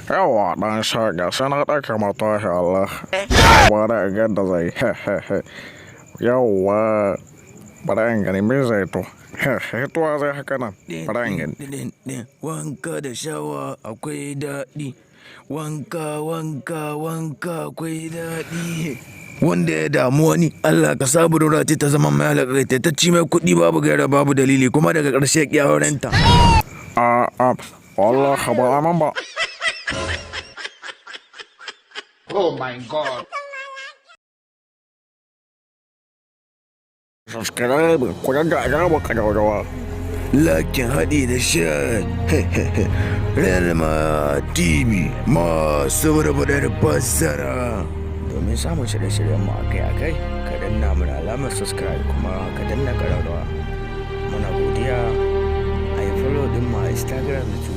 Yawa ɗan shaga sai na ɗauke mata shi Allah. Ba da ga da zai. Yawa bara in gani me zai to. Tuwa zai haka nan. Bara in gani. Wanka da shawa akwai daɗi. Wanka akwai daɗi. Wanda ya damu wani Allah ka sa budurwa ce ta zama mai alaƙaita ta ci mai kuɗi babu gaira babu dalili kuma daga ƙarshe ƙyawarenta. Allah ba aman ba. Oh my God. Subscribe ku ga ba ka Lakin haɗi da sha Rarrama TV masu barbarar fassara. Domin samun shirye-shiryen mu akai-akai, ka danna mana alamar subscribe kuma ka danna ƙararrawa. Muna godiya a yi follow ɗin mu a Instagram da Twitter.